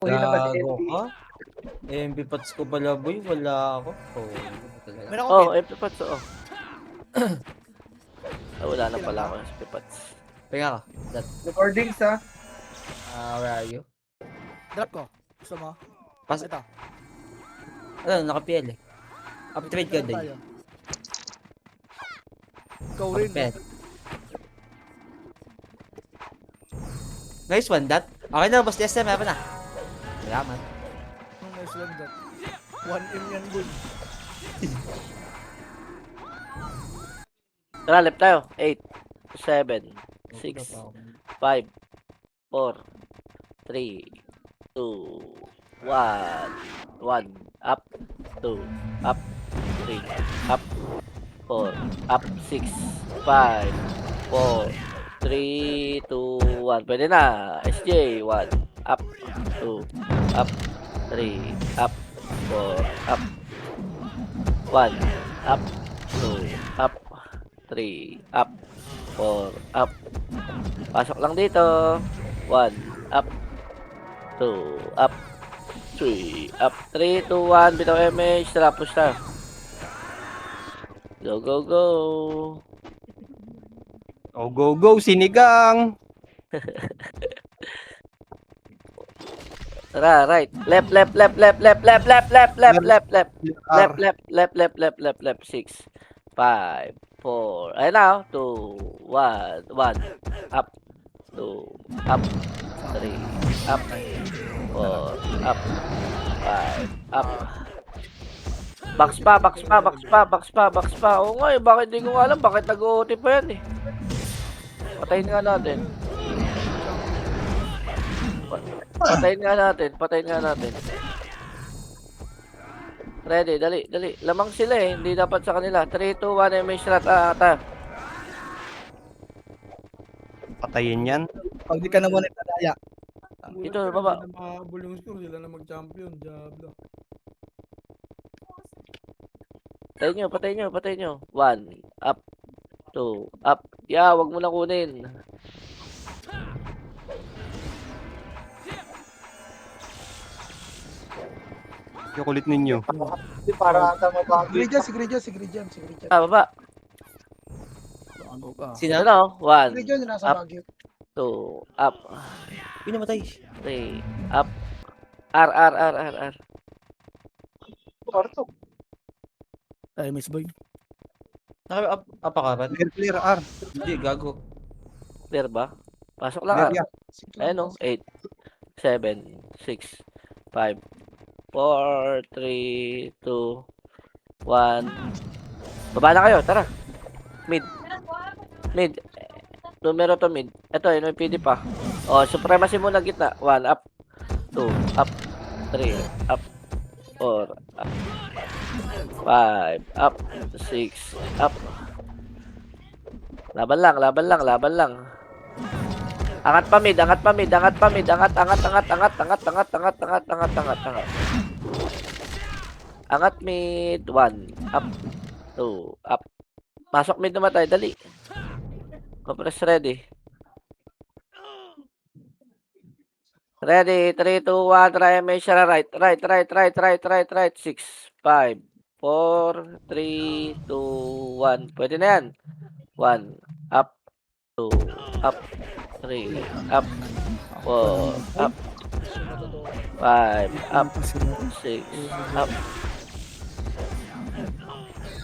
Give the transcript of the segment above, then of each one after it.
Uy na ba si Gago MB? ka? MB Pats ko pala boy, wala ako. Oh, talaga. Meron ako Oh, mid. MP Pats, oo. Wala na pala ako SP Pats. Pahinga ka. That, Recordings ha. where are you? Drop ko. Gusto mo? Pas, Ito. ano, naka-PL eh. Uptrade ka Meron din. tayo. Ikaw rin. Uptrade. Nice one, that. Okay na, boss SM, meron na. Salamat. Nice one that. 1M yan boy. Tara, left tayo. 8, 7, 6, 5, 4, 3, 2, 1. 1. Up. 2. Up. 3. Up. 4. Up. 6. 5. 4. 3, 2, 1. Pwede na. SJ. 1. Up. 2. Up. 3. Up. 4. Up. 1. Up. 2. Up. 3. Up. 4. Up. Pasok lang dito. 1. Up. 2. Up. 3. Up. 3, 2, 1. Bitaw MH. Tara, push na. Go, go, go. Oh, go, go, sinigang! Tara, right. Left, left, left, left, left, left, left, left, left, left, left. Left, R. left, left, left, left, left, left. 6, 5, 4. Ayun na, 2, 1, 1. Up. 2, up. 3, up. 4, up. 5, up. Box pa, box pa, box pa, box pa, box pa. Oo nga eh, bakit hindi ko alam, bakit nag-OT pa yan eh. Patayin nga natin. Patayin nga natin, patayin nga natin. Ready, dali, dali. Lamang sila eh, hindi dapat sa kanila. 3, 2, 1, MH rat, ata. Patayin yan. Pag di ka naman nagtadaya. Dito, baba. Hindi na mahabol yung score, sila na mag-champion. Diablo. Patayin nyo, patayin nyo. 1, up, 2, up. Yeah, wag mo na kunin. Yung kulit ninyo. Hindi para ata mabago. Si Gridian. Ah, baba. Bago ka. Sino? Ano? 1, Gridian nasa Up. Baguio. 2, up. Pinamatay. 3, up. R. Parto. Ay, miss boy. Apa ka, Pat? Clear, R. Hindi, gago. Clear ba? Pasok lang Clear, ah. Ayun o. 8, 7, 6, 5, 4, 3, 2, 1. Baba na kayo, tara. Mid. Mid. Numero to mid. Ito, yun may PD pa. O, supremacy muna gitna. 1, up. 2, up. 3, up. 4, up. 5, up. 6, up. Laban lang. Angat pa mid. Angat. Angat mid. 1, up. 2, up. Pasok mid namatay, dali. Compress ready. Ready, 3, 2, 1, try may shara right. Right. 6, 5, 4, 3, 2, 1. Pwede na yan. 1, up, 2, up, 3, up, 4, up, 5, up, 6, up,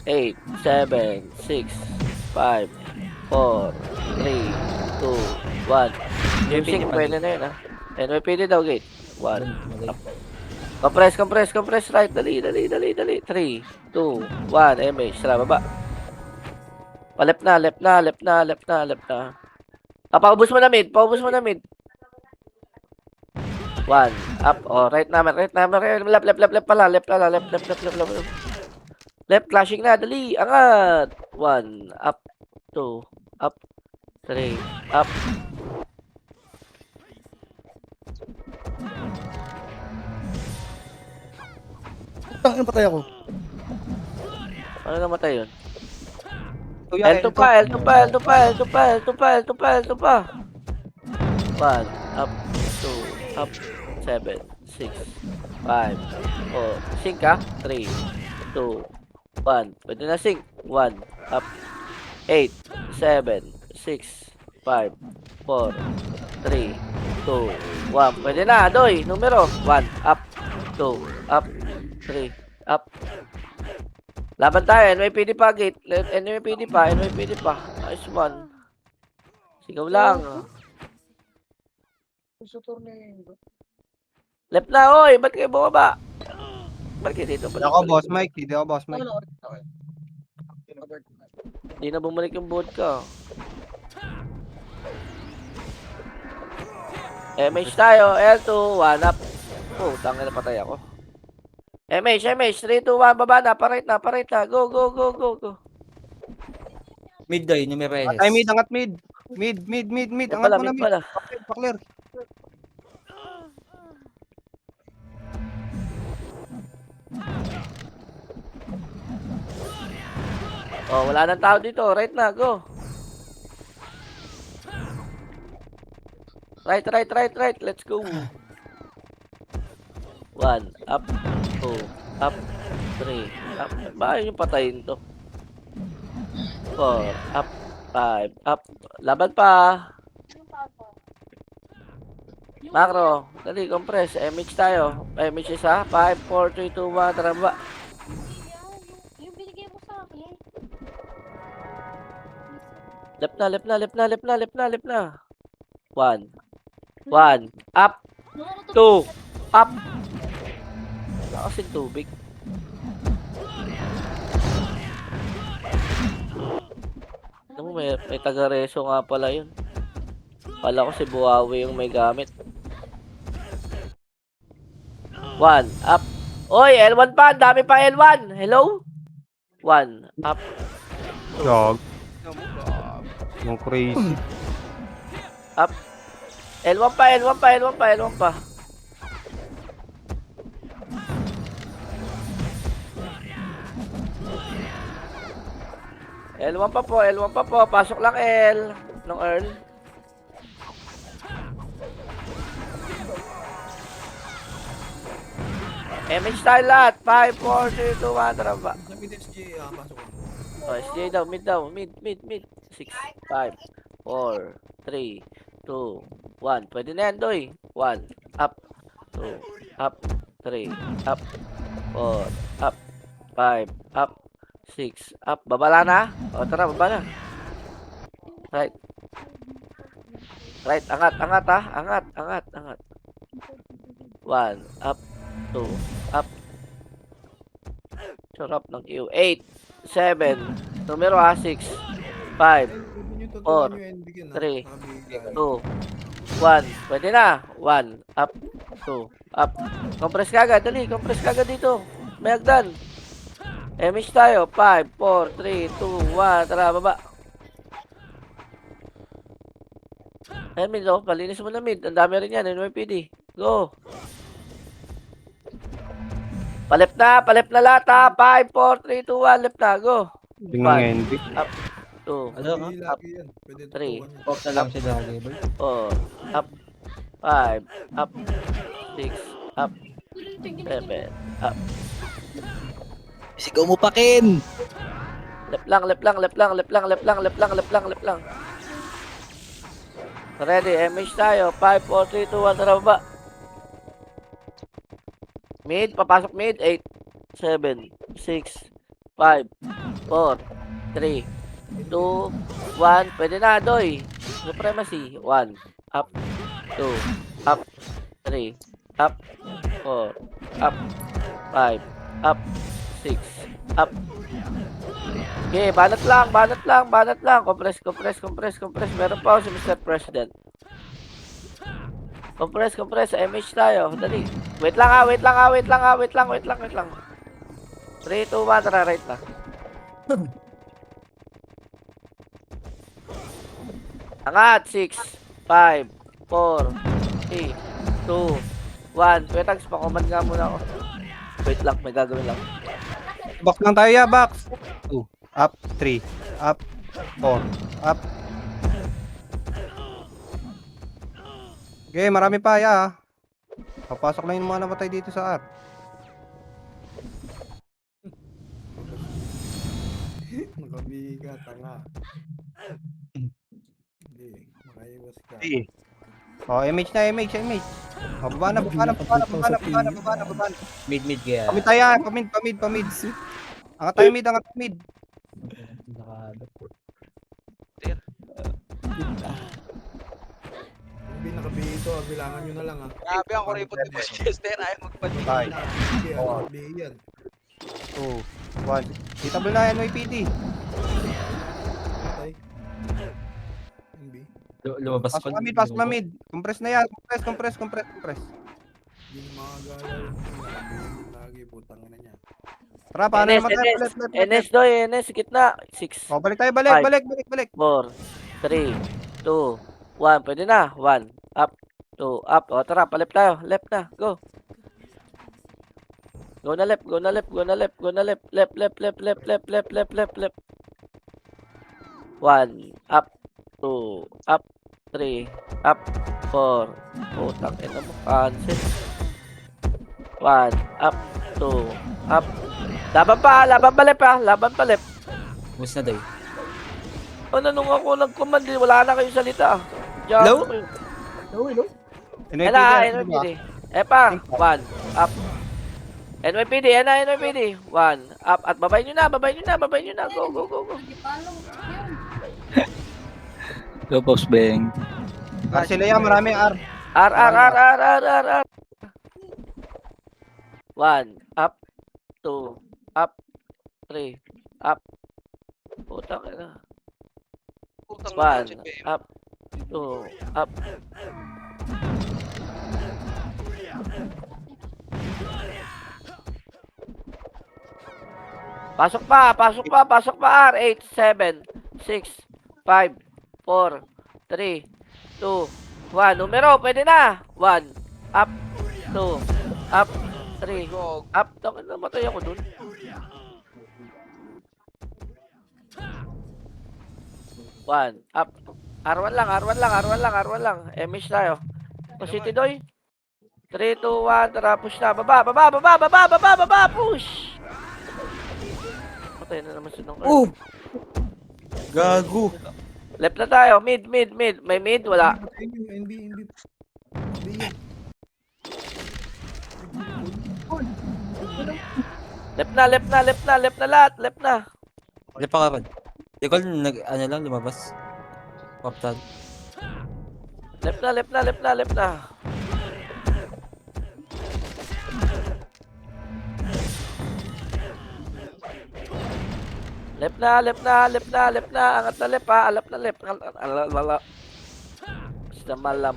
8, 7, 6, 5, 4, 3, 2, 1. Music, pwede na yun ah. NYPD daw gate. 1, up. Compress right. Dali. 3, 2, 1, MH. Tara, baba. Left na. Paubos mo na mid. 1, up. Oh, right naman. Left pala. Left. Left, flashing na. Dali. Angat. 1, up. 2, up. 3, up. Ang patay ako. Ano namatay yun? Kuya, L2 pa. 1, up, 2, up, 7, 6, 5, 4, sync ka? 3, 2, 1. Pwede na sync. 1, up. 8, 7, 6, 5, 4, 3, 2, 1. Pwede na, Doy. Numero. 1, up. 2, up. 3, up. Laban tayo. NYPD pa, gate. NYPD pa. NYPD pa. Nice one. Sigaw lang. Left na, oy. Ba't kayo bumaba? Ba't kayo dito? Hindi ako, Boss Mike. Hindi ako, Boss Mike. Hindi na bumalik yung vodka. MH tayo. L2, 1 up. Oh, tangin na patay ako. MH, 3, 2, 1. Baba na. Parait na. Go. Mid daw, numero S. Ay, mid, angat mid. Mid. Angat mo na Mid mid. pala. Pa-clear. Oh, wala nang tao dito. Right na. Go. Right. Let's go. 1, up, 2, up, 3, up. Bakit yung patayin to? 4, up, 5, up. Laban pa. Macro, dali, compress. MH tayo. MH isa. 5, 4, 3, 2, 1. Tara ba? Yung binigay mo sa akin. Left na. 1, up, 2, up. Wala kasing tubig. Ano mo, may taga-reso nga pala yun. Pala ko si Buawi yung may gamit. 1, up. Oy, L1 pa. Ang dami pa L1. Hello? 1, up. Dog. Yung crazy. Up. L1 pa. L1 pa po. Pasok lang L. Nung Earl. MH tayo lahat. 5, 4, 3, 2, 1. Tara ba? Sa mid SG, pasok ko. Oh, SJ daw. Mid. 6, 5, 4, 3, 2, 1. Pwede na yan, Doy. 1, up, 2, up, 3, up, 4, up, 5, up, 6, up. Babala na? O, tara, baba na. Right. Angat ha. Angat. 1, up, 2, up. Sarap ng iyo. 8, 7, numero 6, 5, Pwede nyo tuturuan 4, yung NBK na. 3, Mabigay. 2, 1. Pwede na. 1, up, 2, up. Compress kagad. Dali, compress kagad dito. May hagdan. MH tayo. 5, 4, 3, 2, 1. Tara, baba. Ayan, mid, oh. Palinis mo na mid. Ang dami rin yan. NYPD. Go. Palep na lahat ha. 5, 4, 3, 2, 1. Left na. Go. Tingnan ng NB. 2, Ano ka? Lagi, lagi yan. Pwede 3. tuturuan yan. Pop na lang si Dagi, boy. 4, up, 5, up, 6, up, 7, up. Sigaw mo pa, Ken! Left lang. Ready, MH tayo. 5, 4, 3, 2, 1, tara baba. Mid, papasok mid. 8, 7, 6, 5, 4, 3, 2, 1. Pwede na, Doy. Supremacy. 1, up, 2, up, 3, up, 4, up, 5, up, 6, up. Okay, banat lang. Compress. Meron pa ako si Mr. President. Compress. MH tayo. Dali. Wait lang. 3, 2, 1. Tara, right na. Angat. 6, 5, 4, 3, 2, 1. Pwetags, pakuman nga muna ako. Wait lang, may gagawin lang. Box lang tayo, ya, box. 2, up, 3, up, 4, up. Okay, marami pa, ya. Papasok lang yung mga namatay dito sa R. Nakabigat, tanga. Hindi, makaiwas ka. Sige. Oh, image na, image. Oh, baba na. Mid kaya. Pamid tayo, pamid. Angat tayo mid. Hindi nakabihito, bilangan nyo na lang ha. Grabe ang kuripot ni Boss Chester. Ayaw magpatid. Bye. Hindi, Oo. nakabihi yan. 2, 1. Ditable na yan, YPD. Patay. MB. Lumabas Pasok na mid. Compress na yan. Compress. Hindi na makagalaw. Nakabihi lagi, putang ina niya. Tara, paano naman tayo? NS doy, NS, gitna. 6, Oh, balik tayo, balik. 4, 3, 2, 1. Pwede na. 1, up, 2, up. O, tara, palip tayo. Left na. Go. Go na left. Left. 1, up, 2, up, 3, up, 4. Putang ina mo, cancel. 1, up, 2, up. Laban palip. Bus na day. Ano nung ako nag-command, wala na kayong salita. Hello? NYPD. Epa, 1, up. NYPD, NYPD. 1, up. At babay nyo na. Go. Hindi palo. Yun. Go, Boss Beng. Sila yan, marami R. R. 1, up, 2, up, 3, up. Putang ina. Putang na 1, up, 2, up. Pasok pa, R. 8, 7, 6, 5, 4, 3, 2, 1. Numero, pwede na. 1, up, 2, up, 3, up. Namatay ako dun. 1, up. R1 lang. MH tayo. City Doy. 3, 2, 1. Tara, push na. Baba. Push. Patay na naman sinong Oh! Gago. Left na tayo. Mid. May mid? Wala. Patay nyo, NB. Left na lahat. Left na. Wala pa ka rin. Ikaw lumabas. Poptal. Left na. Left na. Angat na left ha. Alap na left. Basta mala.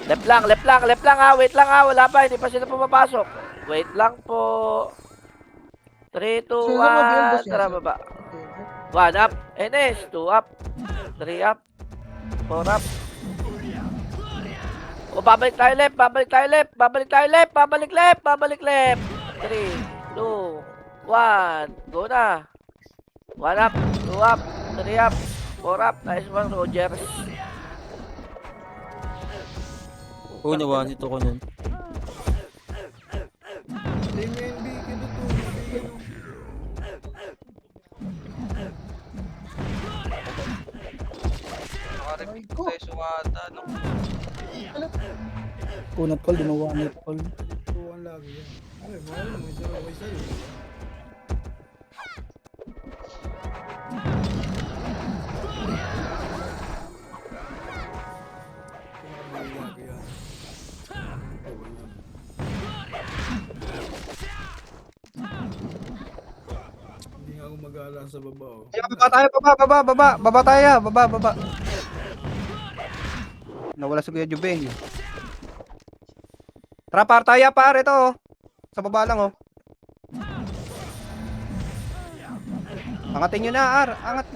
Left lang ha. Wait lang ha. Wala pa. Hindi pa sila pumapasok. Wait lang po. 3, 2, 1. Tara, baba. 1 up. NS. 2 up. 3 up. 4 up. O, babalik tayo left. Babalik left. 3, 2, 1. Go na. 1 up. 2 up. 3 up. 4 up. Nice one, Rogers. Oo, nawan ito ko nun. Patay mo NB, kino to. Nabigyan mo. Nakarepit tayo sumata. No? Kunat call, dinuwanit call. Tuwan lagi yan. Ay, mahal mo. May sa'yo. Nakabihi lagi yan. Tuwan yan. Hindi nga ako mag-aala sa baba oh. Baba tayo. Nawala si Kuya Jubeng. Tara, par ito oh. Sa baba lang oh. Angatin nyo na, R. Angat.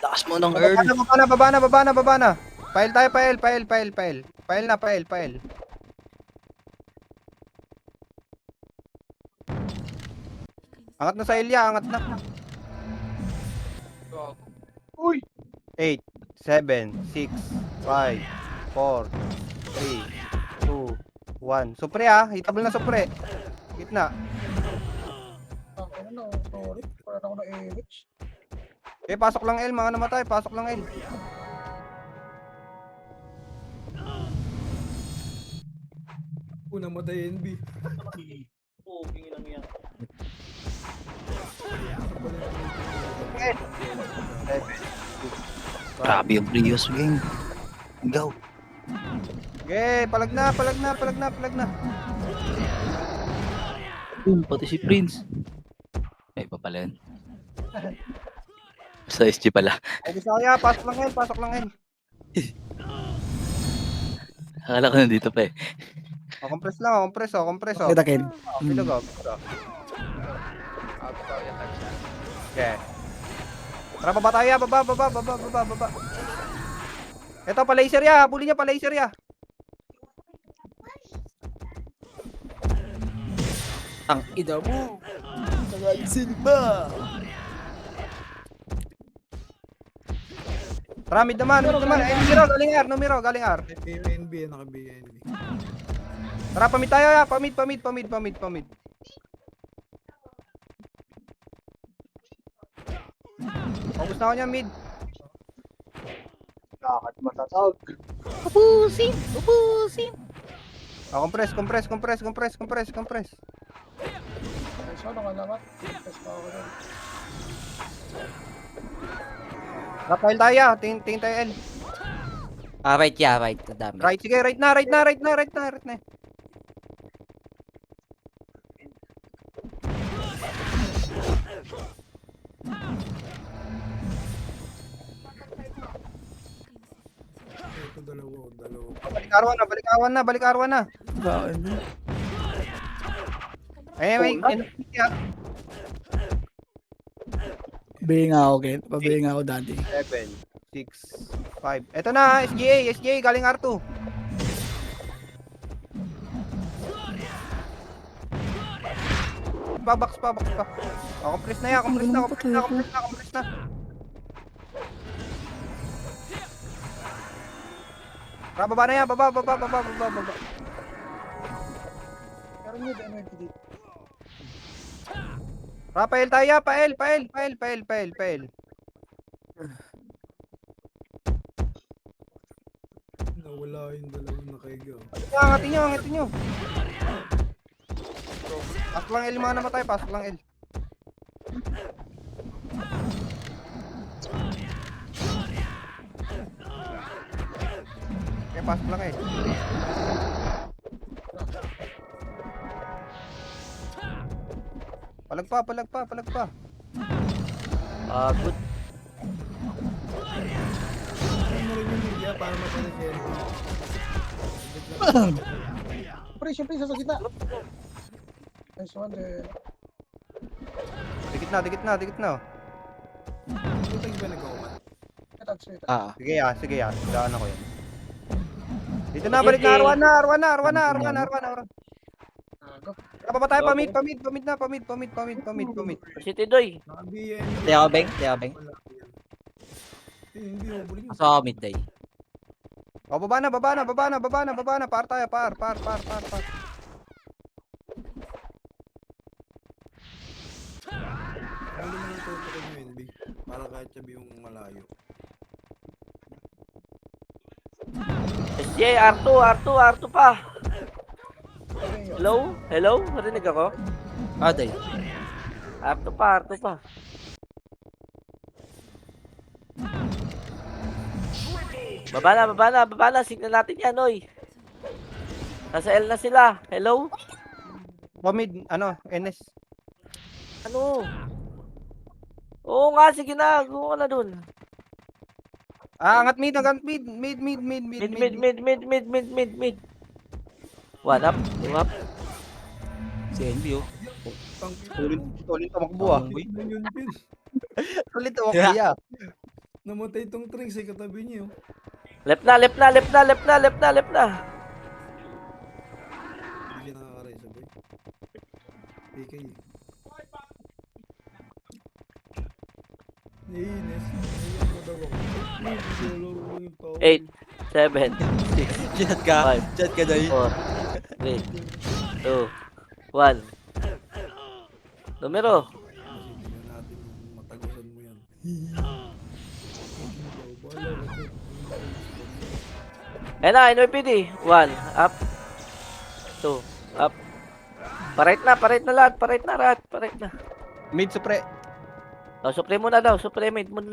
Lakas mo ng earn. Baba na. File tayo, file. Pael na, pael, pael. Angat na sa Ilya, angat na. Gago. 8, 7, 6, 5, 4, 3, 2, 1. Supre ah, hitable na supre. Gitna. Ano, sorry. Wala na ako na image. Eh, pasok lang L, mga namatay, pasok lang L. Una matay NB. Puging lang yan. Grabe yung Prius, Beng. Go. Okay, palag na, palag na, palag na, palag na. Pati si Prince. Ay, pa pala yan. Sa SG pala. Ay, Bisaya, pasok lang L, pasok lang L. Akala ko nandito pa eh. O, compress lang, compress, o, compress, o. Kita Ken. Bilog, o, bilog, o. Bitaw yata siya. Okay. Tara, baba tayo, baba, baba, baba, baba, baba. Ito, pa-laser ya, bully niya, pa-laser ya. Ang ida mo. Silba! Tara, mid naman, mid naman. Eh, numero, galing R, numero, galing R. NB, naka-BNB. Tara, pamid tayo, ya, pamid, pamid, pamid, pamid, pamid. Focus na ako niya, mid. Lakad matatag. Ubusin! Ubusin! Compress, compress, compress, compress, compress, compress. Ay, so, nakalamat. Test pa ako rin. Rafael tayo, tingin tayo L. Ah, right ya, right. Kadami. Right, sige, right na, right na, right na, right na, right na. Ito dalawa. Balik arwan na, balik arwan na, balik arwan na. May Binga ako, Ken. Pabinga ako dati. 7, 6, 5. Eto na, SGA, SGA, galing R2. Pabox pa. O, compress na yan, compress na, compress na, compress na, compress na. Tara, baba na yan, baba. Pero nyo, ano yung dito? Rafael tayo, pael. Nawala yung dalawang nakaiga. Angatin nyo. Pasok lang L, mga namatay, pasok lang L. Okay, pasok lang L. Palag pa. Good. Ano rin yung media para matay si NB? Pre, syempre, sa gitna. Nice one, eh. Dikit na. Ito tayo ba nag-umat? Kitag, sweet. Sige ya. Daan ako yan. Dito na, balik na, Arwan na. Go. Kapapa tayo, pamid. Si Tidoy. Naka-BNB. Tiyo Beng. Wala yan. NB, hubuling. Asa ako midday. O, baba na. Par tayo. Ano naman yung tutukin yung NB? Para kahit sabi yung malayo. SJ, R2 pa. Hello? Narinig ako? Ah, day. R2 pa. Baba na. Signal natin yan, oy. Nasa L na sila. Hello? Pamid, NS. Ano? Oo nga, sige na. Gumawa ka na dun. Angat mid. Mid. One up. Si NB, oh. Ulit tumakbo ah. Yun, Ulit tumakbo ya. Namatay tong Trix katabi niyo. Left na, left na, left na, left na, left na, left na. Hindi ka nakakaray sabay. PK. Naiinis. Naiinis mo daw ako. Solo lang yung tao. 8, 7, 6, Chat ka. 5, Chat ka, Day. 4, 3, 2, 1. Numero. Hindi na natin matagusan mo yan. Bahala ka dyan. Ayan na, NYPD. 1, up. 2, up. Parait na lahat, parait na. Mid supre. Oh, supre muna daw, supre, mid. NB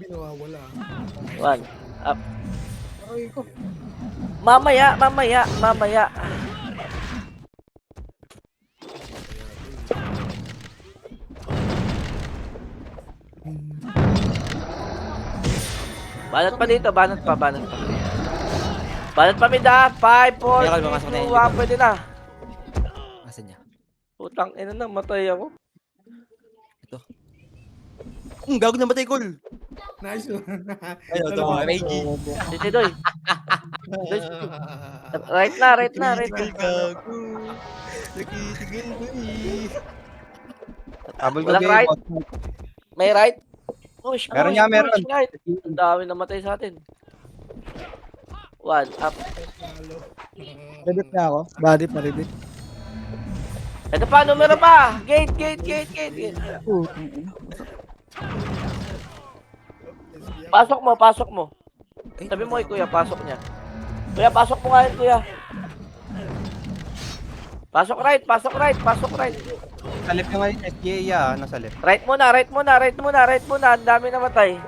nawawala. 1, up. Aray ko. Mamaya. Banat pa dito, banat pa. Banat pa mid ha. 5, 4, Kaya kalma, 3, kasama na 2, yun. 1, pwede na. Asan niya? Putang ina na, matay ako. Gago na matay, Col. Nice one. Ayun, ito mga Reggie. Sige, Doy. Right na. Nakitigil, gago. Nakitigil, boy. Habol ko Walang game. right. boss. May right? Push, Meron niya, meron. right. Ang dami namatay sa atin. 1, up. Rebit na ako. Body pa rebit. Ito pa, numero pa. Gate. Pasok mo. Sabi mo kay kuya, pasok niya. Kuya, pasok mo nga yun, kuya. Pasok right. Sa left yung ngayon, SGA nasa left. Right muna. Ang dami namatay.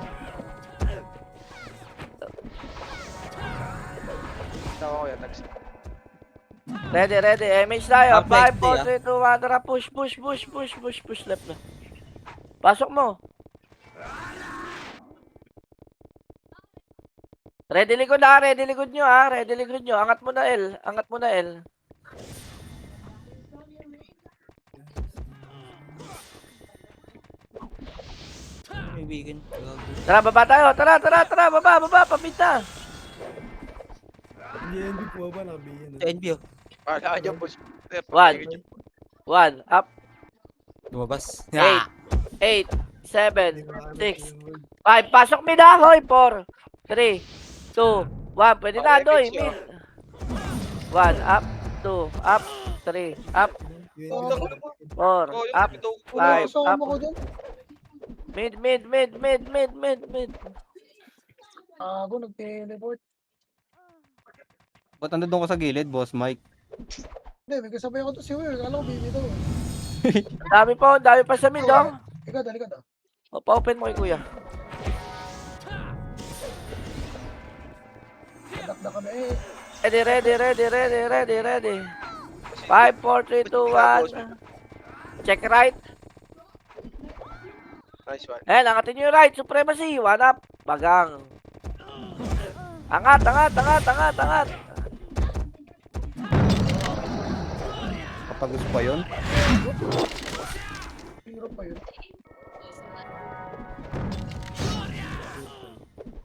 Tama ko yan, tags. Ready. MH tayo. Up next, 5, 4, 3, 2, 1, tara. Push left na. Pasok mo. Ready likod nyo ha. Angat mo na L. May weekend. Gago. Tara, baba tayo. Tara, baba, pamita. Hindi NB po ba nabihin? Sa NB, oh. Bahala ka dyan, boss. 1, up. Lumabas. 8, 7, 6, 5. Pasok mid ha, hoy. 4, 3, 2, 1. Pwede na, doy. Mid. 1, up. 2, up. 3, up. 4, up. 5, Kasama up. ko dyan. Mid. Ako, nag-teleport. Ba't nandun ko sa gilid, boss Mike? Hindi, may kasabay ako to si Will. Kala ko baby to. Dami pa sa mid, oh. Likod. O, pa-open mo kay kuya. Dakdak kami eh. Ready. 5, 4, 3, 2, 1. Check right. Nice one. Ayan, angatin nyo yung right. Supremacy. 1 up. Bagang. Angat. Kapag gusto pa yun. Hirap pa yun.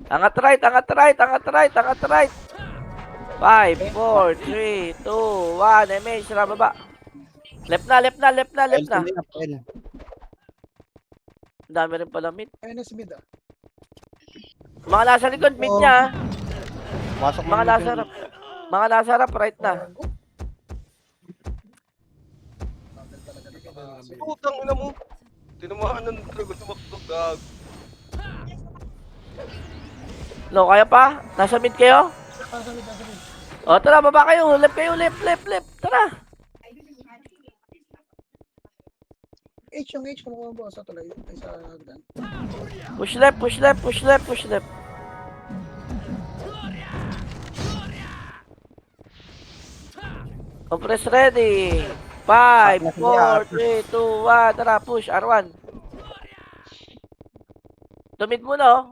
Angat right. 5, 4, 3, 2, 1. MH, sira baba. Left na. L. Ang dami rin pala mid. Ayun na si Mid ah. Mga nasa likod, mid niya. Pasok mo. Mga nasa harap, right na. Putang ina mo. Tinamaan ng dragon tumaktok, gag. No, kaya pa? Nasa mid kayo? Nasa mid. O, tara, baba kayo. Left. Tara. Yung H kung mo sa tulay. Ay sa hagdan. Push left. Compress ready. 5, 4, 3, 2, 1. Tara, push. R1. Tumid muna, oh.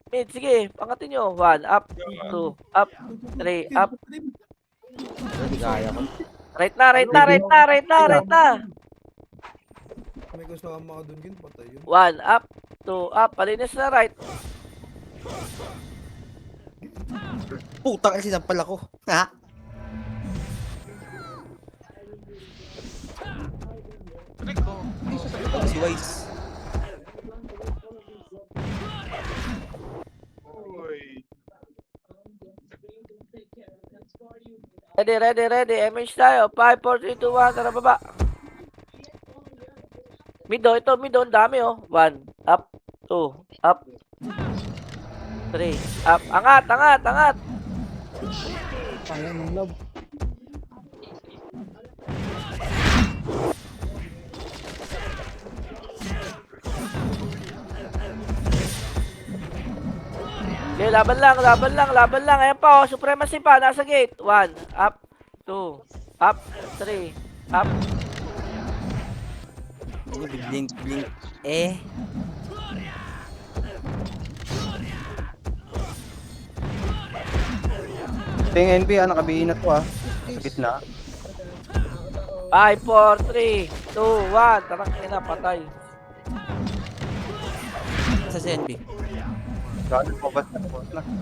Mid, sige. Pangatin nyo. 1, up. 2, up. 3, up. Right na. May kasama ka dun, patay yun. 1, up. 2, up. Palinis na right. Putang ina, sinampal ako. Ha? Isa sa gitna. Si Wise. Uy. Ready. MH tayo. 5, 4, 3, 2, 1. Tara, baba. Mido, ito, mido. Ang dami, oh. 1, up, 2, up, 3, up. Angat. Kaya ng love. Okay, laban lang. Ayan pa, oh. Supremacy pa. Nasa gate. 1, up, 2, up, 3, up. Ano, blink. Eh. Ito yung NB nakabihin na to sa gitna. 5, 4, 3, 2, 1. Tarang ina, patay. Sa CNB. Gano'n po ba?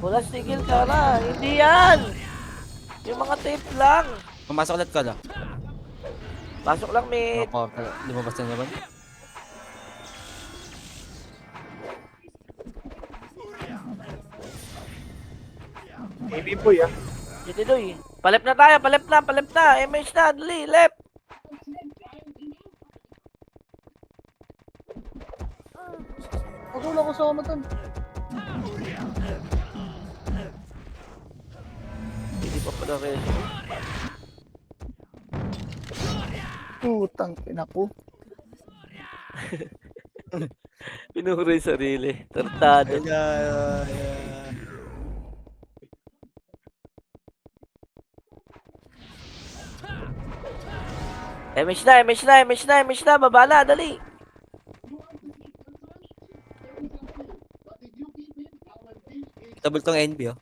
Wala sigil ka na. Hindi yan. Yung mga tape lang. Pumasok ulit ka lang. Pasok lang, mate. Ako, lumabas na naman. NB boy Dito, doy. Palep na tayo, palep na. MH na, dali, left. Pagula ko sa matan. Hindi pa pala rin. Putang ina ko. Pinuro yung sarili. Tartado. MH na. Baba na, dali. Double tong NB, oh.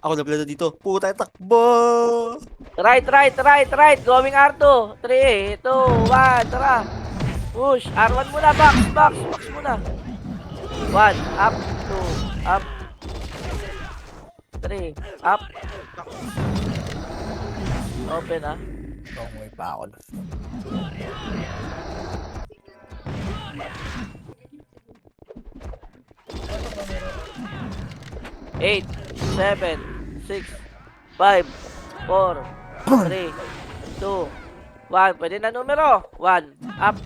Ako na pala dito. Puta, takbo! Right. Going R2. 3, 2, 1. Tara. Push. R1 muna. Box muna. 1, up, 2, up. 3, up. Open, ah. Tongway pa ako. 8, 7, 6, 5, 4, 3, 2, 1. Pwede na numero. 1, up,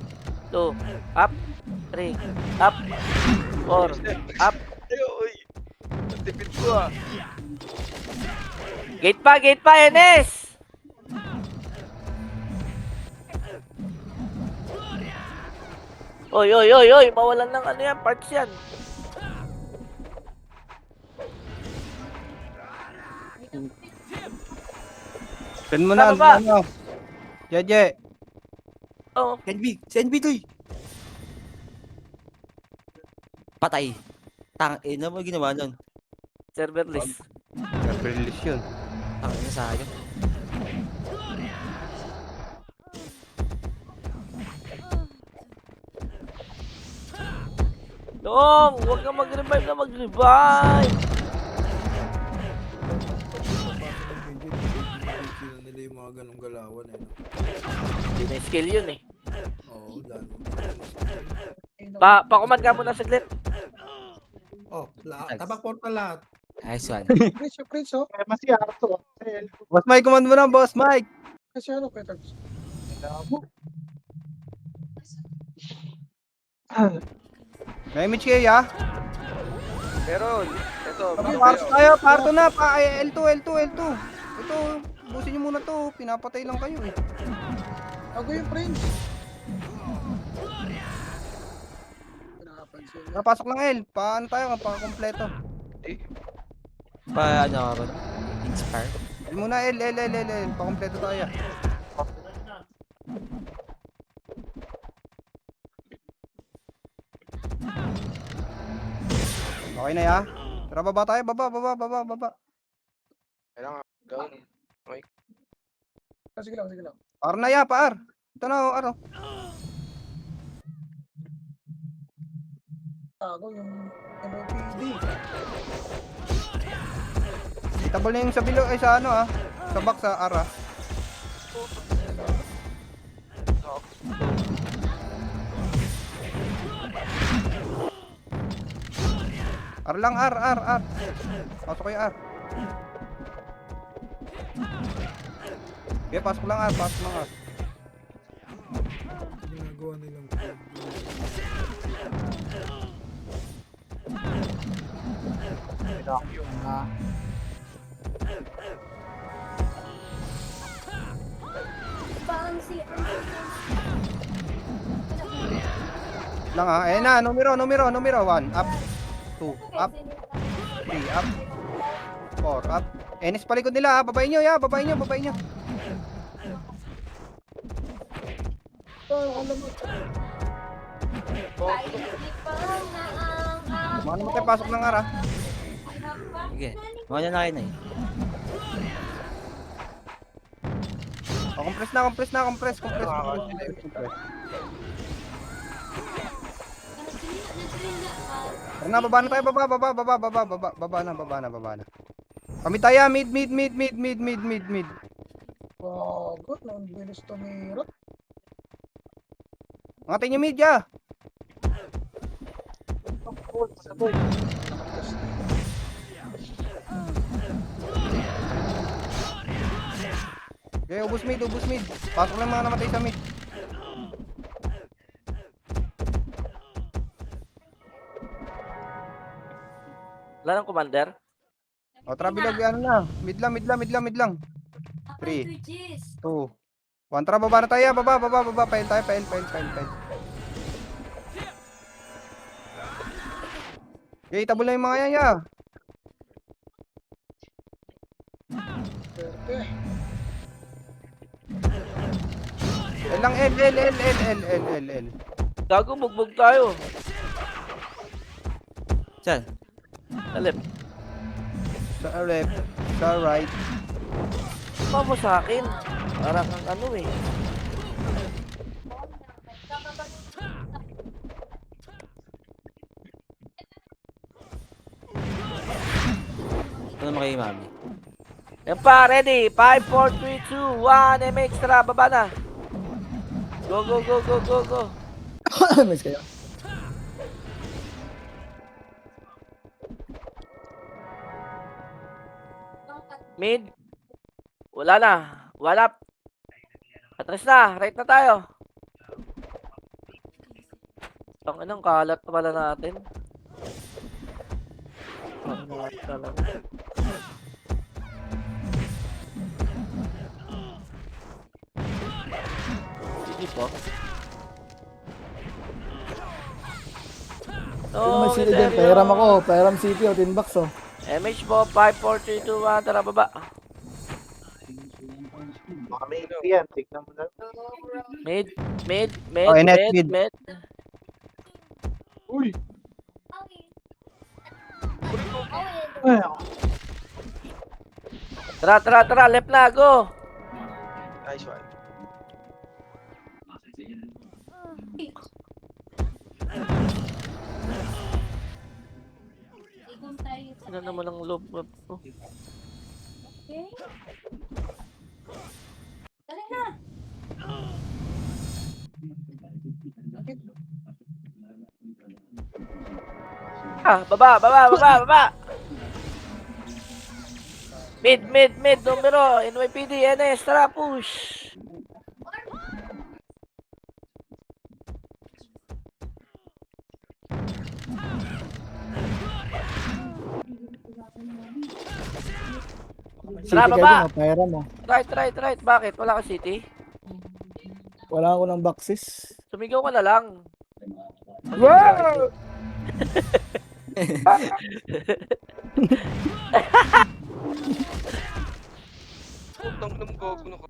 2, up, 3, up, 4, up. Ayo, uy. Natipid ko Gate pa, Enes! Oy, mawalan ng ano yan, parts yan. Send mo na, Tama ba? ano. Jeje. Oh, CNB to, patay. Ina mo ginawa nun. serverless. Release yun. Ina sa akin. Dong, huwag kang mag-revive. Sila nila yung mga ganong galawan eh. No? Hindi na skill yun eh. Oo, lalo. Pakuman ka muna saglit. Oh, tabak portal lahat. Nice one. Prince, oh. Mas Arto. Boss Mike, command mo na, Boss Mike. Kasi ano, Peter? May image kayo, ya? Meron. Ito. Parto tayo, parto na. L2. Ito, busin nyo muna to. Pinapatay lang kayo eh. Ako yung Prince. Pinapansin. Napasok lang L. Paano tayo? Pa-kompleto. Ano ako ron? Inspire. L muna, L. Pa-kompleto tayo. Okay na ya. Tara, baba tayo. Baba. Kailangan. Down. Sige lang. Par na ya, par. Ito na, ano. Ako yung MOPD. Itabol na yung sa bilo, ay sa ano sa back sa ara. R lang, R. Pasok kayo R. Okay, pasok lang R. Ginagawa nilang Lang ayan na, numero. 1, up. 2, up. 3, up. 4, up. Enes palikod nila babayin nyo, babayin nyo. Mga naman tayo pasok ng ara. Sige. Mga na kayo na eh. Compress. Tara na, baba na tayo, baba na. Kami tayo, mid. Bago, nang bilis tumirot. Angatin nyo mid, ya. Okay, ubus mid. Pasok lang mga namatay sa mid. Wala ng commander? O, tara bilog, ano na. Mid lang. 3, 2, 1. Tara, baba na tayo, baba. Pail. Okay, tabol na yung mga yan, ya. Pwerte. L lang, L. Gago, bugbog tayo. Saan? Alip. Sa left, sa right. Pa mo sa akin. Parang kang ano eh. Ito naman kayo, mami. Yan pa, ready. 5, 4, 3, 2, 1. M extra, baba na. Go. Miss kayo. Mid. Wala na. One up. Atras na. Right na tayo. Ang inang kalat pala natin. Kalat talaga. Hindi po. May city din. Pairam ako. Pairam city o tin box oh. MH po. 5, 4, 3, 2, 1. Tara baba. Mid. Oh, net mid. Uy! Tara. Left na. Go. Nice one. Ano naman ang loob mo? Baba. Mid, numero, NYPD, NS, tara, push. City Tara, ka baba. din oh. Pairam oh. Right. Bakit? Wala ka city? Wala ako ng boxes. Sumigaw ka na lang. Wow! Putang ina mo, gago na ka.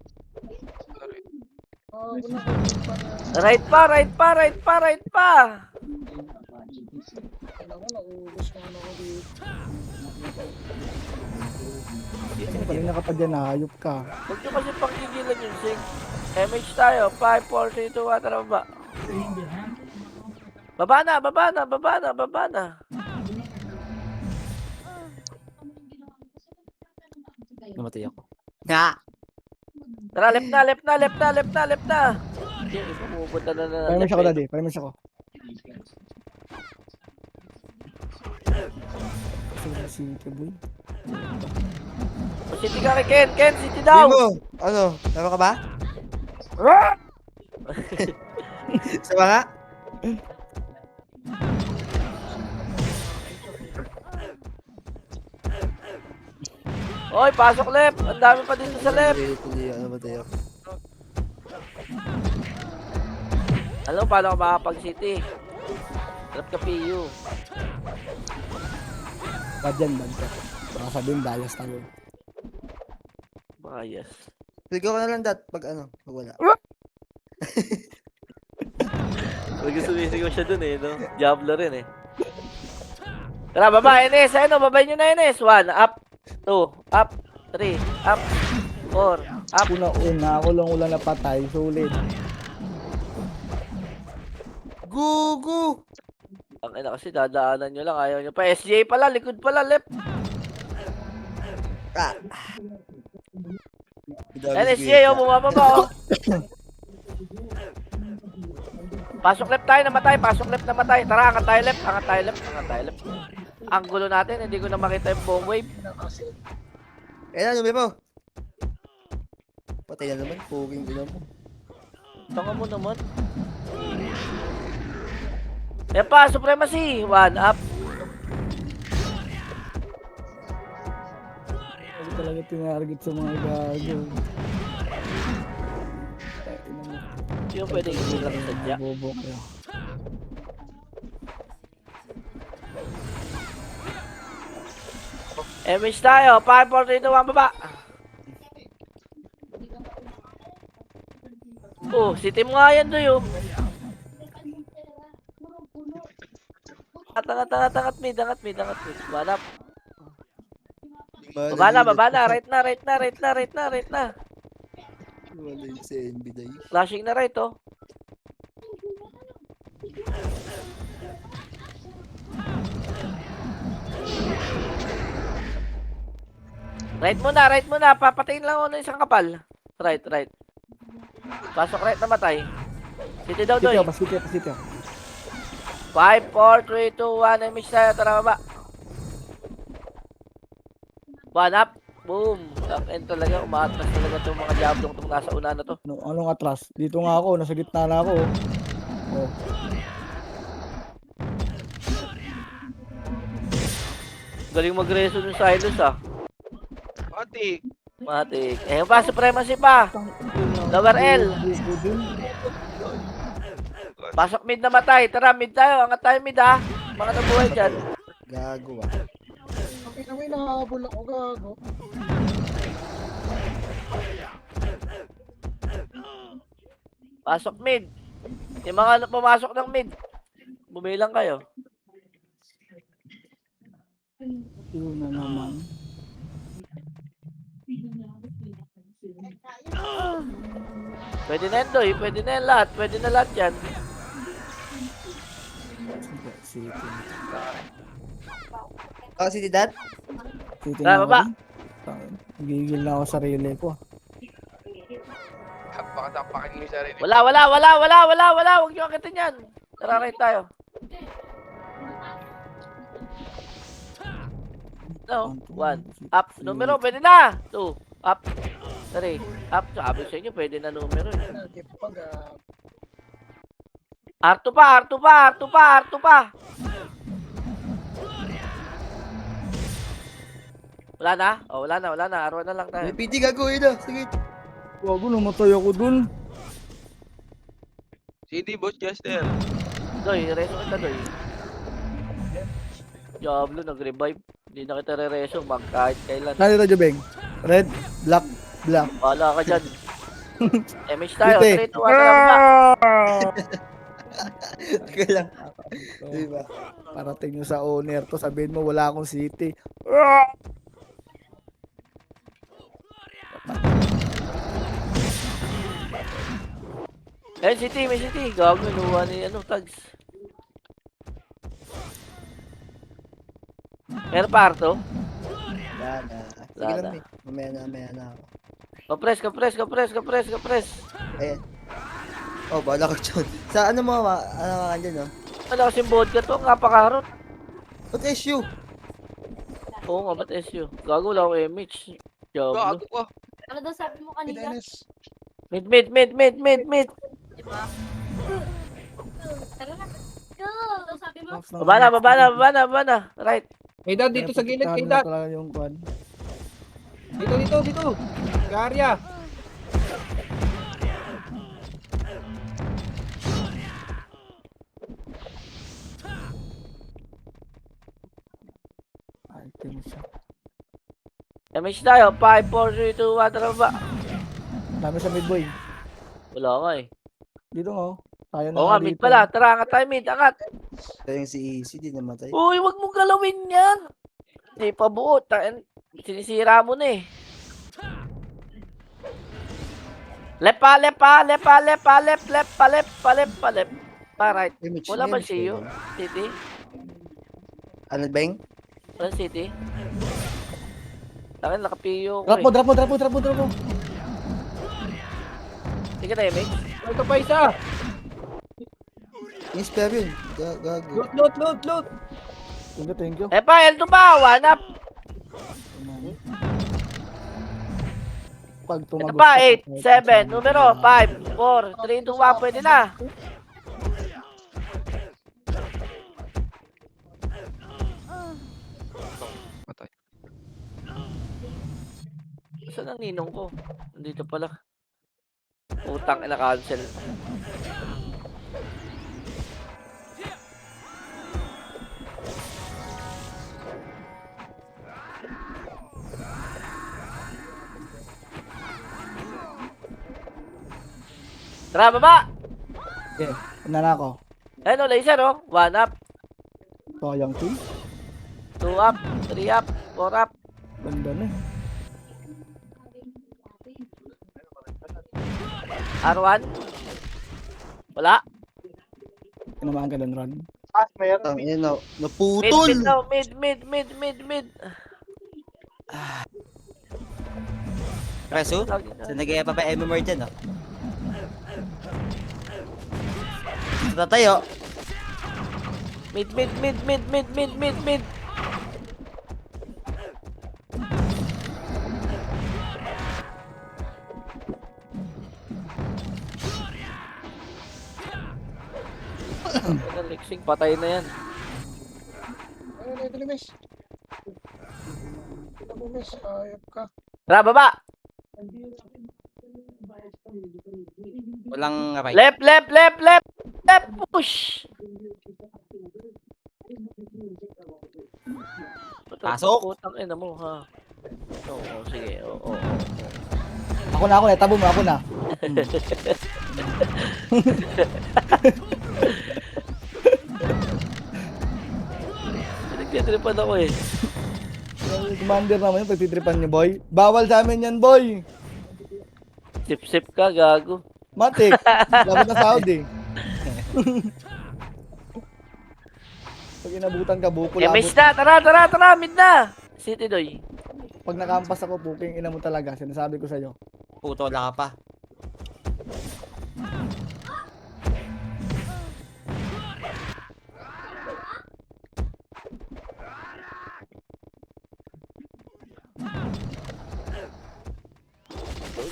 Bago na kayo. Right pa. Alam mo, naubos ko ano ko dito. Kanina ka pa dyan, hayop ka. Huwag nyo kasi panggigilan yung sing. MH tayo. 5, 4, 3, 2, 1. Tara, baba. Baba na. Namatay ako. Na! Tara, left na, left na, left na, left na, left na. Yung iba pupunta na na. Parimis ako, daddy. Parimis ako. City boy. O, City ka kay Ken. Ken, City daw. Ano? Tama ka ba? Sama nga? Oy, pasok left. Ang dami pa dito sa left. Hindi ako namatay ako. Alam mo paano ka makapag-City? Trap ka PU. Bad yan, bad ka. Baka sabihin, bias tayo. Bias. Sigaw ka na lang dat pag ano, pag wala. Huwag sumisigaw siya dun eh, no? Diablo rin eh. Tara, baba, Enes. Ano, babay nyo na, Enes. 1, up. 2, up. 3, up. 4, up. Una-una, ako lang ulang napatay. Sulit. Gugu! Ang ina kasi dadaanan nyo lang. Ayaw nyo pa. SJ pala, likod pala, left. Ah! NSJ, oh, bumababa, oh. Pasok left tayo, namatay. Pasok left, namatay. Tara, angat tayo left. Angat tayo left. Angat tayo left. Ang gulo natin, hindi ko na makita yung bomb wave. Eh, ano mo? Patay na naman, puging ina mo. Tanga mo naman. Yan pa, Supremacy. 1, up. Ako talaga tinarget sa mga gago. Yung pwedeng hindi lang sadya. Bobo kayo. Image tayo. 5, 4, 3, 2, 1, baba. Oh, si team nga yan doy, oh. Angat mid, angat mid. Banap. Baba na. Right na. Wala yung si NB na yun. Flashing na right, oh. Right muna. Papatayin lang ako ng isang kapal. Right. Pasok right, namatay. City daw, doy. Pasiti ako. 5, 4, 3, 2, 1. Image tayo. Tara, baba. 1 up. Boom. End talaga. Umaatras talaga itong mga diablong itong nasa una na to. Anong atras? Dito nga ako, nasa gitna na ako. Oh. Galing mag-reso ng Silos, ah. Matik. Eh, pa, Supremacy pa. Lower L. Pasok mid, namatay. Tara, mid tayo. Angat tayo mid, ha. Mga nabuhay dyan. Gago ah. Okay na may nakahabol ako, gago. Pasok mid. Yung mga pumasok ng mid. Bumilang kayo. Yun na naman. Pwede na yan, Doy. Pwede na yan lahat. Pwede na lahat yan. City. Oh, si Dad? City Tara, na baba. ako. Gigil na ako sa relay ko. Napakatapakin mo yung sarili. Wala. Huwag nyo akitin yan. Tara, right tayo. No, 1. Up. Numero, pwede na. 2. Up. 3. Up. Sabi sa inyo, pwede na numero. Nagip pag, R2 pa. Wala na? Oh, wala na. R1 na lang tayo. May PT gago yun ah. Sige. Wago, namatay ako dun. CD, Boss Chester. Doy, reso kita, Doy. Diablo, nag-revive. Hindi na kita re-reso, kahit kailan. Saan dito, Jobeng? Red, black. Wala ka dyan. MH tayo, Dito 3, 2, 1, tara. Teka lang. Diba? Parating nyo sa owner to, sabihin mo wala akong city. Ayun, may city. Gago, inuwa ni tags. Meron pa, Arto? Wala na. Sige Wala lang, na. eh. Mamaya na ako. Kapres. Ayan. Oh, bala ko dyan. Sa ano mo, ano dyan, no? Wala kasing vodka to, napakaharot. Ba't SU? Oo nga, ba't SU? Gago wala akong MH. Diablo. Gago ka. Ano daw sabi mo Mid, kanina? Enes. Mid. Diba? Tara na. Go! Ano sabi mo? Baba na. Right. Hey, dad, dito sa gilid, kay dad. Talaga yung kwan. Dito. Garya. Item siya. MH tayo. 5, 4, 3, 2, 1. Tara ba? Dami sa mid boy. Wala nga eh. Dito nga oh. Tayo na Oo nga nga, mid dito. pala. Tara, angat tayo mid. Angat. Ito yung si Easy, di namatay. Uy, wag mong galawin yan. Di pa buo. Sinisira mo na eh. Left pa. Right. Wala ba siyo? City? Ano, Beng? Wala city? Takin, nakapiyo ko Drop mo. Sige na, MX. Ito pa isa! Yung spare yun. Gago. Loot! Thank you. Eh pa, L2 ba? One up. Pag Ito tumagos pa, ka, 8, 7, numero, 5, 4, 3, 2, 1, pwede na. Patay. Saan ang ninong ko? Nandito pala. Utang ina cancel. Tara, baba! Okay, una na ako. Ayun o, laser o. 1 up, Sayang team. 2 up, 3 up, 4 up. Ganda na eh. R1. Wala. Tinamaan ka doon, Ron. Ang ina, Mid, naputol! mid daw. Mid. Preso? So, nag-iaya pa MMR dyan, oh. Dito na tayo. Mid. Lixing, patay na yan. Ayun, ito ni Mes. Ito mo, Mes. Ayop ka. Tara, baba! Walang right. Left, push! Pasok! Putang ina mo, ha? Oo, sige, oo. Ako na, tabo mo, ako na. Nagtitripan ako eh. Commander naman yung pagtitripan niyo, boy. Bawal sa amin yan, boy. Sip ka, gago. Matik. Labot na Saudi. Pag inabutan ka, buko labot. Miss na, tara, mid na! City Doy. Pag nakampas ako, puking ina mo talaga. Sinasabi ko sa'yo. Puto, wala ka pa.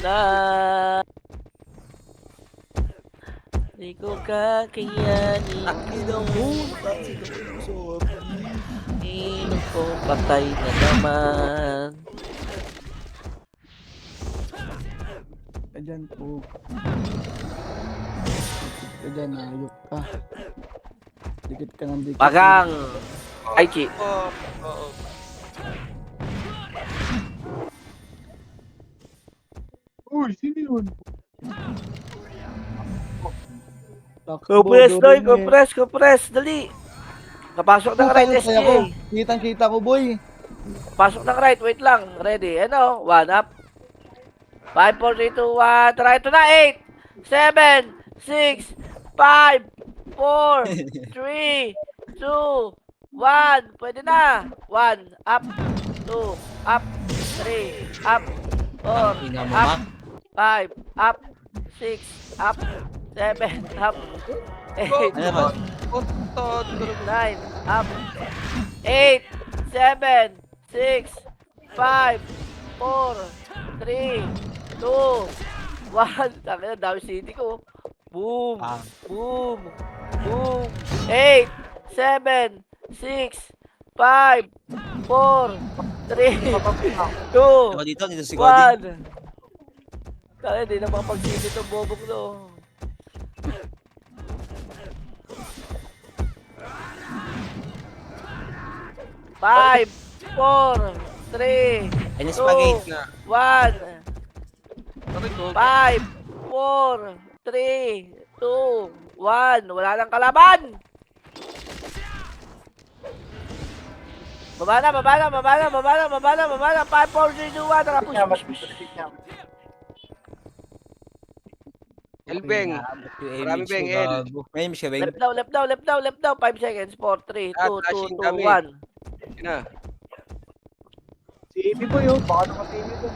Na. Di ko kakayanin. Akin mo. Ino ko, patay na naman. Kadyan po. Kadyan, ayok ka. Dikit ka ng dikit. Pagang. Ay, Chi. Oo. Uy, sino yun? Takbo, Compress, Dory, compress. Dali. Kapasok ng right, Putang ina, SGA. Kitang-kita ko, boy. Pasok ng right, wait lang. Ready, ano? 1 up. 5, 4, 3, 2, 1. Try ito na. 8, 7, 6, 5, 4, 3, 2, 1. Pwede na. 1, up, 2, up, 3, up, 4, Ina mo, up, Mac. 5, up, 6, up, 7, up, 8, Ano naman? 9, up, 8, 7, 6, 5, 4, 3, 2, 1. Tangina, dami city ko. Boom, Ah. boom, boom. 8, 7, 6, 5, 4, 3, 2, Ako dito si Cody. 1. Tangina, di na makapag-city itong bobong to. Five, 4, 3, Ayun yung spaghetti. 2, 1. Aray ko. 5, 4, 3, 2, 1. Wala nang kalaban! Baba na, baba na, baba na, baba na, baba na, baba na. 5, 4, 3, 2, 1. Tara, push, push, push. Elbeng. Marami bang, El? May miss ka, Beng? Left now, left now, left now, left now. 5 seconds. 4, 3, 2, 2, flashing 2, kami. 1. Yun na. Si Amy Boy, oh. Baka naman si Amy Boy.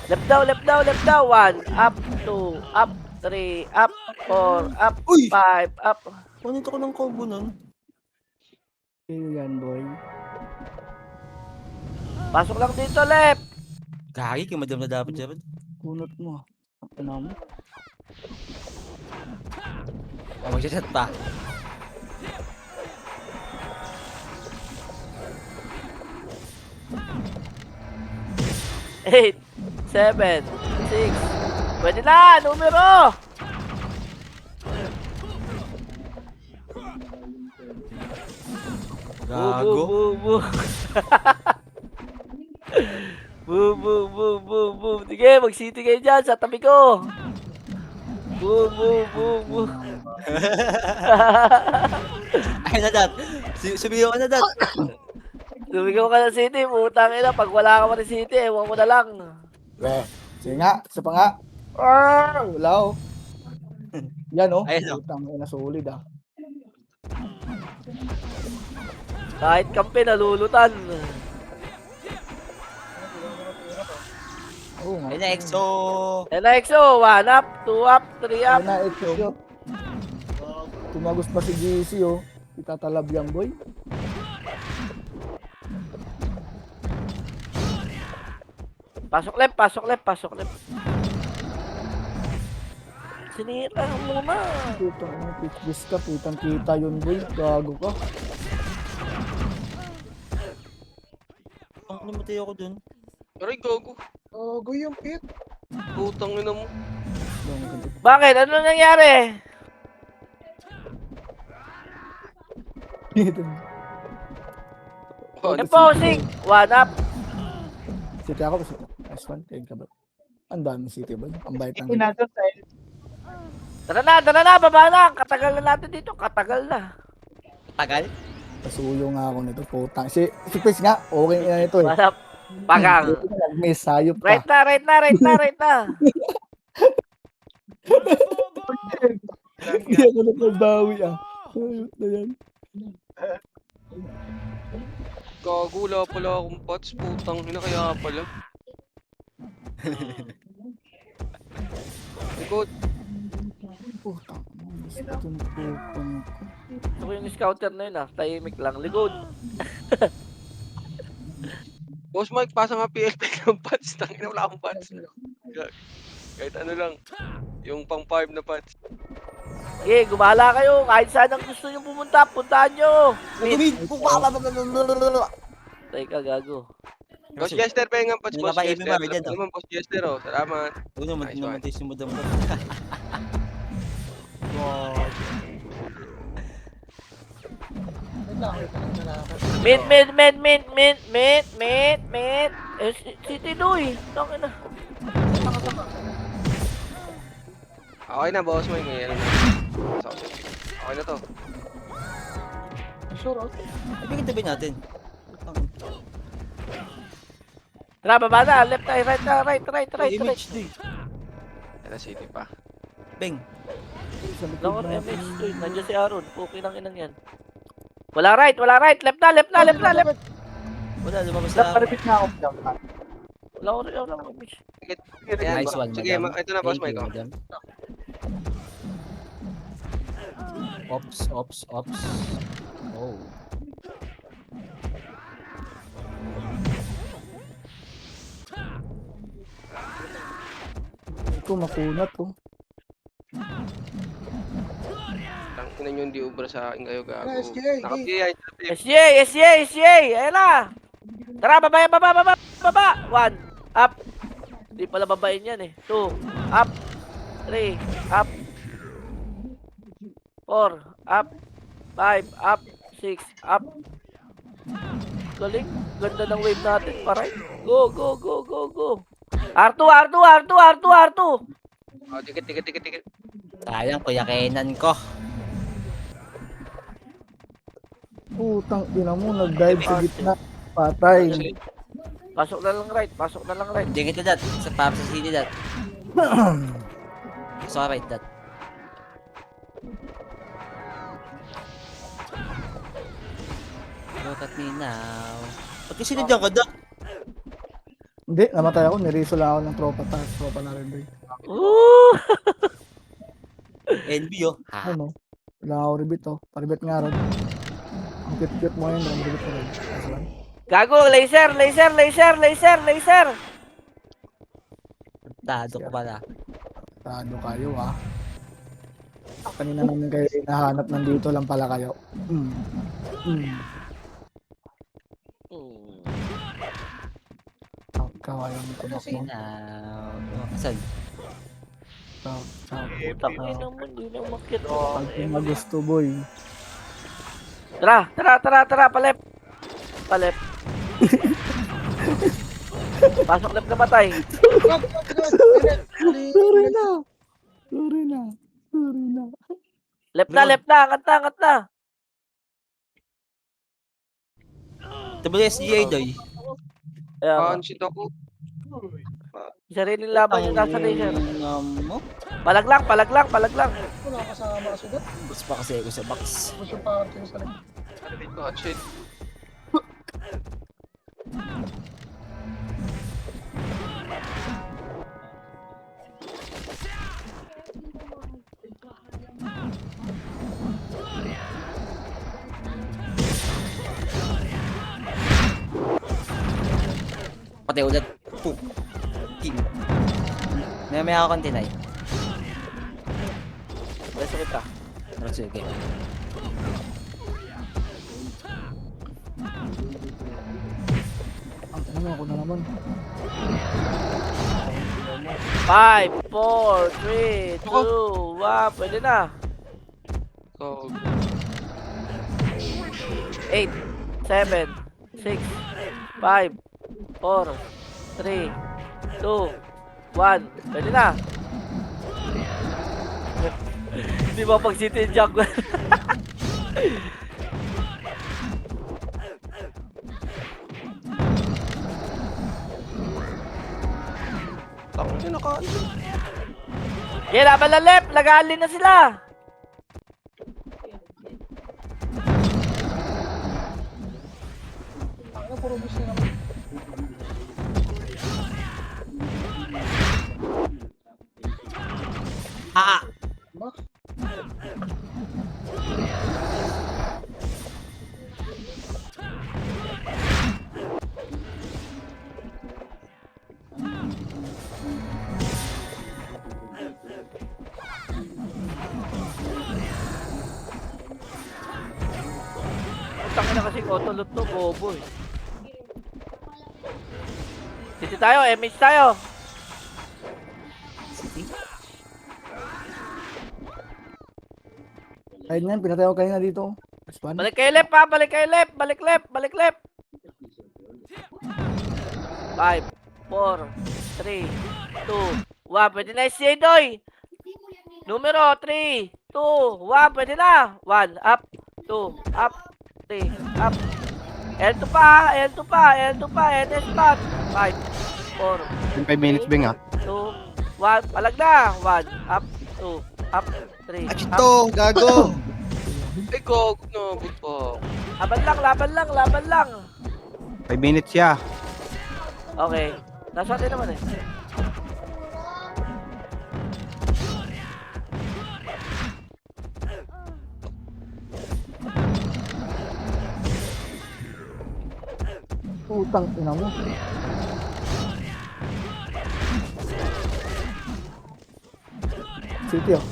Left now, left now, left now. 1, up, 2, up, 3, up, 4, up, Uy! 5, up. Kunin ko ng combo nun. Sa'yo yan, boy. Pasok lang dito, left. Gagi, kimadam na dapat dyan. Kunot mo. Ano mo? Oh, magsasat pa. Eight, 7, 6. Pwede na, numero! Gago. Boom, boom, boom. Boom, boom, boom, boom, boom. Sige, mag-city kayo dyan sa tabi ko. Boom, boom, boom, boom. Ay na, Dat. Sumigaw ka na, Dat. Lumigaw ka ng city, putang ina. Pag wala ka pa ng city, ewan mo na lang. Weh. Sige nga. Isa pa nga. Ah, wala oh. Yan oh. Ayan, oh. Putang ina, solid ah. Kahit kampi, nalulutan. Oo nga. Ayun na, EXO. And next, 1 up, 2 up, 3 up. Yan na, exo. Tumagos pa si GC oh. Itatalab yan, boy. Pasok left, pasok left, pasok left. Sinira mo muna. Putang ina, pitch ka. Putang kita yun, boy. Gago ka. Ang namatay ako dun. Aray, gogo. Gago yung pit. Putang ina mo. Bakit? Ano nangyari? Oh, Imposing! 1 up. City ako. S1, tingin ka ba? Ang dami city ba? Ang bait ng Tara na, baba na. Katagal na natin dito, katagal na. Tagal? Pasuyo nga ako nito. Putang. Si Chris nga. Okay na ito eh. 1 up. Pagang. Miss, hayop Right ka. na, right na, right na, right na. Hindi ako nakabawi ah. Hayop na yan. gago. Wala pala akong pots. Putang ina, kaya pala. Likod. Putang. Gusto ko ng putang ko. Ito ko yung scouter na yun tahimik lang. Likod. Boss Mike, pasa nga PLP ng pots. Tangina, wala akong pots. Kahit ano lang. Yung pang 5 na pots. Okay, gumala kayo. Kahit saan ang gusto nyo pumunta, puntahan nyo. Nagumid! Teka, gago. Boss Jester, pahinga pots, Hindi Boss mapaimin Jester. ba, Bridget, Ano naman, Boss Jester, oh. Salamat. Uy, Nice one. namatay si Madam. Wait lang, wait lang. Mid. Eh, si Tinoy. Tangin na. Okay na, Boss Mike. May ano na. Okay na to. Sure, oh. Ibigin tabi natin. Tara, baba na. Left tayo, right. Image day. Yan na, city pa. Beng. Sa likod Lakot na MH to. Nandiyan si Aaron. Okay lang inang yan. Wala right. Left na. Wala, lumabas na ako. Wala ko rin lang. Nice one, Sige, madam. ito na, boss Thank Mike. you, Oh. madam. Ops. Oh. Ito, makunat oh. Tangina nyo, hindi ubra sa akin kayo, gago. Ano, SJ? Nakapiyay. SJ! Ayan na! Tara, baba! 1, up. Hindi pala babain yan eh. 2, up. 3, up. 4, up. 5, up. 6, up. Galing. Ganda ng wave natin, paray. Go. R2. Oh, tikit. Sayang, kuya Kenan ko. Putang ina mo, nag-dive sa gitna. Patay. Pasok na lang right. Hindi kita dat. Sa para sa city dat. Sorry, dat. Look at me now. Ba't kasi nandiyan ka, dat? Hindi, namatay ako. Niriso lang ako ng tropa na rin. Ooh! NB, oh. Ha? Ano? Wala ako ribit oh. Paribit nga ron. Ang cute mo yun, ang ribit ko rin. Kaso lang. Gago, laser! Tado ko pala. Tado kayo ah. Kanina namin kayo hinahanap, nandito lang pala kayo. Kawayang tumakbo. Now. Saan? Putang ina mo, hindi na umakyat. Pag gusto boy. Tara, palep. Pasok left na matay. Sorry na. Left na, angat na. WSGA, doy. Ayan, Pansit ako. sariling laban yung nasa laser. Mo? Palaglang. Wala kasama kasi doon. Gusto pa kasi ako sa box. Gusto pa ako sa rin. Sabi ko, hot shit. Patay ulit. King. May ako kang tinay. Basta kita. Pero sige. Ano ako na naman. 5, 4, 3, 2, 1. Pwede na. Go. 8, 7, 6, 5, 4, 3, 2, 1. Pwede na. Hindi ba pag city jack? Takot na naka. Okay, laban na left. Lagaan na sila. Ano, puro gusto naman. Ah! Ba? Utang na kasi autolot to, bobo eh. Dito tayo, MH tayo. Kahit nga, pinatay ako kanina dito. Respawn. Balik kayo left ha, balik left. 5, 4, 3, 2, 1. Pwede na si Doy. Numero 3, 2, 1. Pwede na. 1, up, 2, up, 3, up. L2 pa, NS spot. 5, 4, 5 minutes bing 2, 1. Palag na. 1, up, 2, up, 3, up. Achito, gago. Ay, go. No, good po. Laban lang. 5 minutes siya. Okay. Nasa atin naman eh. Putang ina mo. City oh.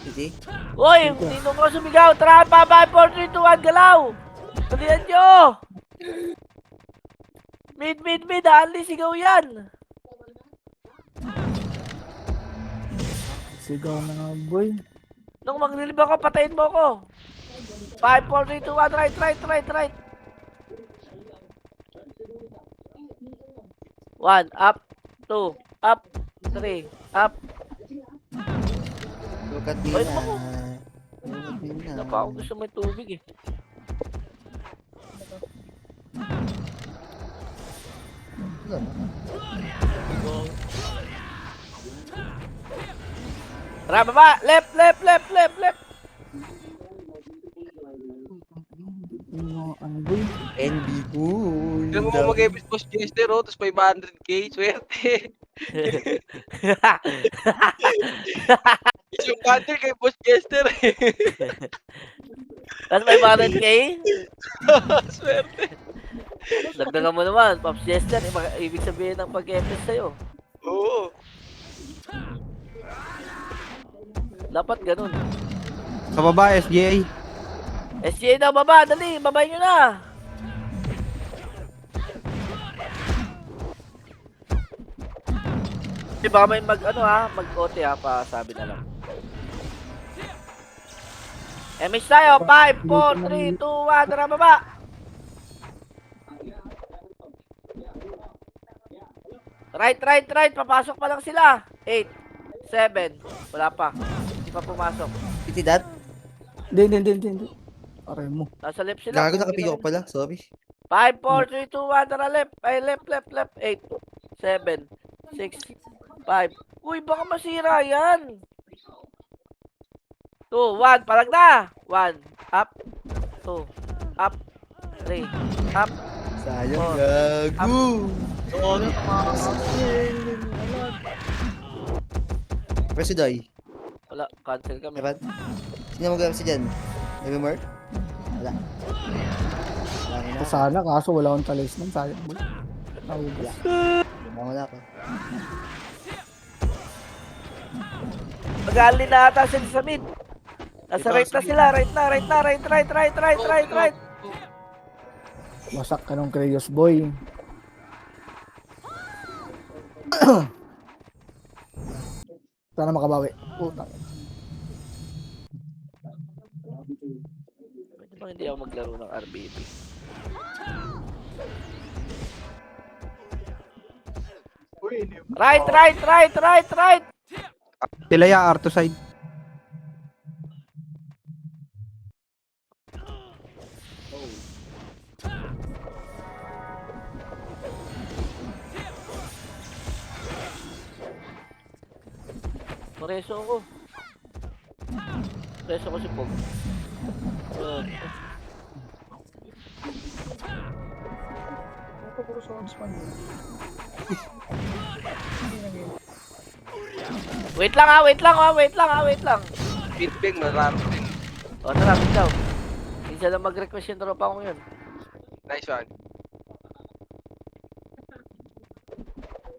City. Uy, hindi mo sumigaw. Tara, 5, 4, 3, 2, 1, galaw! Tulihan nyo! Mid, Ali, sigaw yan! Sigaw na nga boy. Nung maglilibang ka, patayin mo ko. 5, 4, 3, 2, 1, right. 1, up, 2, up, 3, up. Look at me Ay, na. naku. Look at me na. Napa ako gusto may tubig eh. Tara, baba! Left! Ano boy? NB cool. Kaya mo mag-epic boss Jester, oh, tapos 500k, swerte. Yung bundle kay boss Jester, eh. Tapos may 500k? Swerte. Dagdagan mo naman, Pops Jester, ibig sabihin ng pag-EPS sa'yo. Oo. Dapat ganun. Sa baba, SGA. SGA na baba, dali, babay nyo na. Baka may mag-OT sabi na lang. MH tayo, 5, 4, 3, 2, 1, tara baba. Right, papasok pa lang sila. 8, 7, wala pa. Hindi pa pumasok. City dad. Hindi. Aray mo. Nasa left sila. Gago nakapigo ko pala. Sorry. 5, 4, 3, 2, 1, tara left. Ay, left. 8, 7, 6, 5. Uy, baka masira yan. 2, 1, palag na. 1, up. 2, up. 3, up. Sayang Oh. gago. Press die. Wala, cancel kami. Evan. Sino mag-MC dyan? May more? Wala. Wala na. Sana kaso wala akong talisman. Sayang boy. Naubos. Wala ako. Mag-aali na ata sila sa mid. Nasa right na sila. Right. Wasak ka ng Kreyos boy. Sana makabawi. Putang. Pwede bang hindi ako maglaro ng RBB? Right. Tilaya, R to side. Preso ko si Pog. Ito puro sa spawn. Wait lang. Feedback, marami din. O, tara, daw. Minsan lang mag-request yung tropa ko yun. Nice one.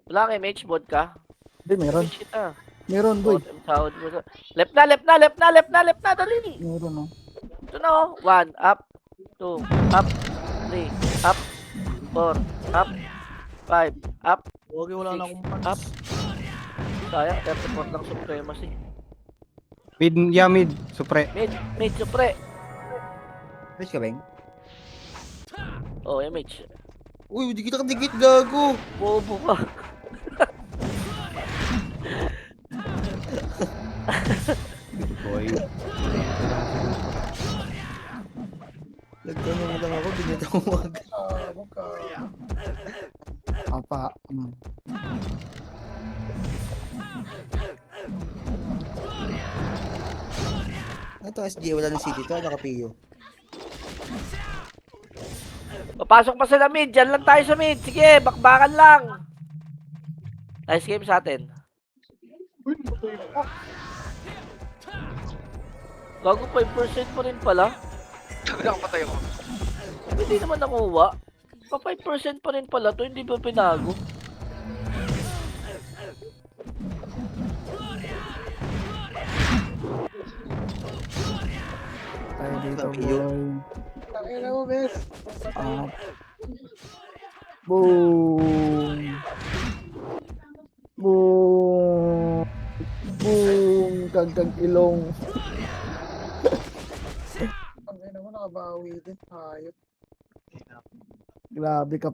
Wala kay Mage bod ka? Hindi, meron. Shit ah. Meron boy. Sahod mo sa... Left na, dali. Meron oh. Ito na oh. 1, up. 2, up. 3, up. 4, up. 5, up. Okay, wala na 6, akong pants. up. Sayang, 34 lang supremacy. Mid, supre. Mid, supre. Press ka, Beng? Oh, MH. Uy, di kita kadikit, gago. Bobo ka. Boy. Nagtanong lang ako, binita ko agad. Wag ka. Apa. Ito, SGA, wala ng city to, nakapiyo. Papasok pa sila mid. Diyan lang tayo sa mid. Sige, bakbakan lang. Nice game sa atin. Gago 5% pa rin pala. Tagal ako patay ako. Hindi naman nakuha. Pa 5% pa rin pala to. Hindi ba pinago? Tayo dito, Fuck you. boy. Tangin na mo, bes. Ah. Boom. Boom. Boom. Kagkag ilong. Tangin na mo, nakabawi din. Hayop. Grabe ka